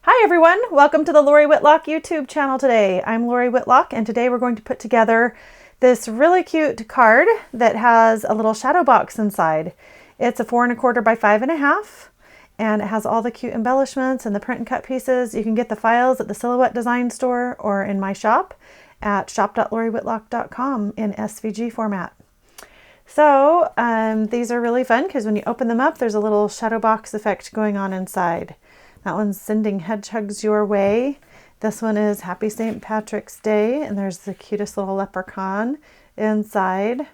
Hi everyone, welcome to the Lori Whitlock YouTube channel today. I'm Lori Whitlock and today we're going to put together this really cute card that has a little shadow box inside. It's a 4 1/4 by 5 1/2 and it has all the cute embellishments and the print and cut pieces. You can get the files at the Silhouette Design Store or in my shop at shop.loriwhitlock.com in SVG format. So these are really fun because when you open them up, there's a little shadow box effect going on inside. That one's sending hedgehogs your way. This one is Happy St. Patrick's Day, and there's the cutest little leprechaun inside.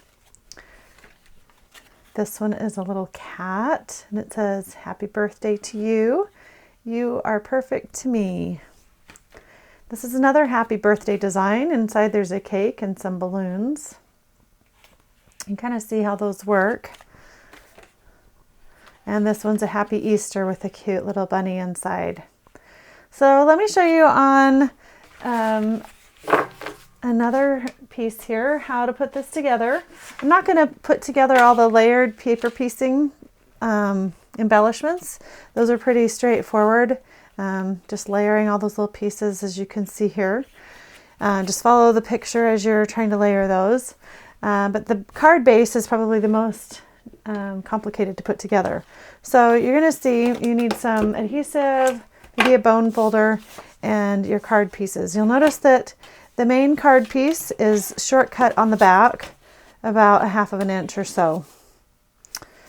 This one is a little cat, and it says, "Happy birthday to you. You are perfect to me." This is another happy birthday design. Inside there's a cake and some balloons. You can kind of see how those work. And this one's a happy Easter with a cute little bunny inside. So let me show you on another piece here how to put this together. I'm not going to put together all the layered paper piecing embellishments. Those are pretty straightforward. Just layering all those little pieces as you can see here. Just follow the picture as you're trying to layer those. But the card base is probably the most complicated to put together. So you're going to see you need some adhesive, maybe a bone folder, and your card pieces. You'll notice that the main card piece is shortcut on the back about 1/2 inch or so.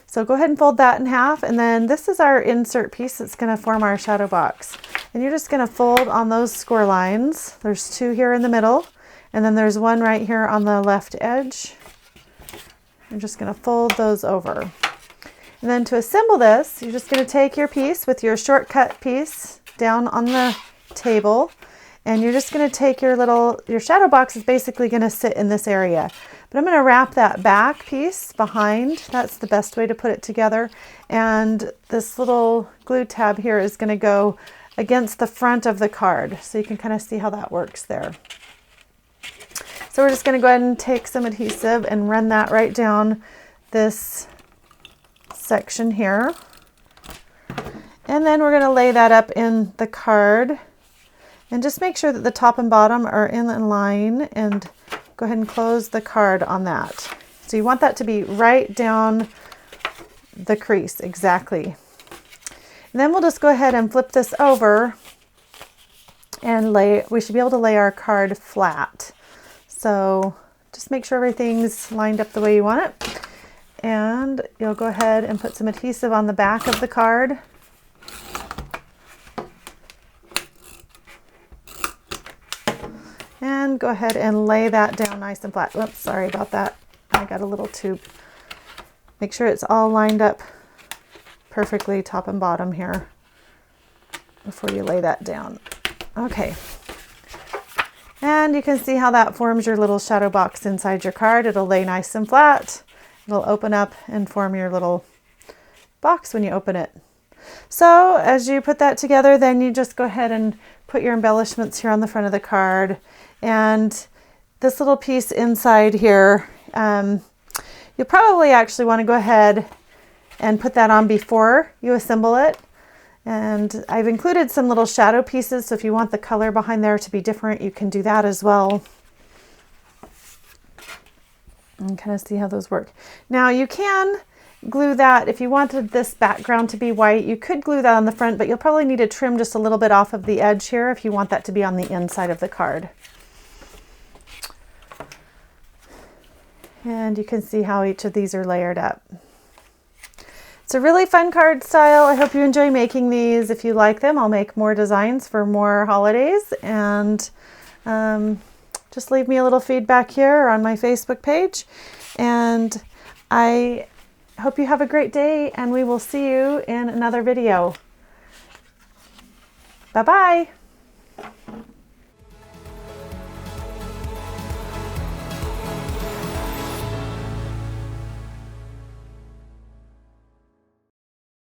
So go ahead and fold that in half, and then this is our insert piece that's going to form our shadow box. And you're just going to fold on those score lines. There's 2 here in the middle, and then there's 1 right here on the left edge. I'm just going to fold those over. And then to assemble this, you're just going to take your piece with your shortcut piece down on the table, and you're just going to take your shadow box is basically going to sit in this area. But I'm going to wrap that back piece behind. That's the best way to put it together. And this little glue tab here is going to go against the front of the card. So you can kind of see how that works there. So we're just going to go ahead and take some adhesive and run that right down this section here. And then we're going to lay that up in the card. And just make sure that the top and bottom are in line, and go ahead and close the card on that. So you want that to be right down the crease, exactly. And then we'll just go ahead and flip this over and we should be able to lay our card flat. So just make sure everything's lined up the way you want it. And you'll go ahead and put some adhesive on the back of the card. And go ahead and lay that down nice and flat. Oops, sorry about that. I got a little tube. Make sure it's all lined up perfectly top and bottom here before you lay that down. Okay. And you can see how that forms your little shadow box inside your card. It'll lay nice and flat. It'll open up and form your little box when you open it. So as you put that together, then you just go ahead and put your embellishments here on the front of the card. And this little piece inside here, you'll probably actually want to go ahead and put that on before you assemble it. And I've included some little shadow pieces, so if you want the color behind there to be different, you can do that as well. And kind of see how those work. Now you can glue that, if you wanted this background to be white, you could glue that on the front, but you'll probably need to trim just a little bit off of the edge here if you want that to be on the inside of the card. And you can see how each of these are layered up. It's a really fun card style. I hope you enjoy making these. If you like them, I'll make more designs for more holidays. And just leave me a little feedback here or on my Facebook page. And I hope you have a great day, and we will see you in another video. Bye-bye.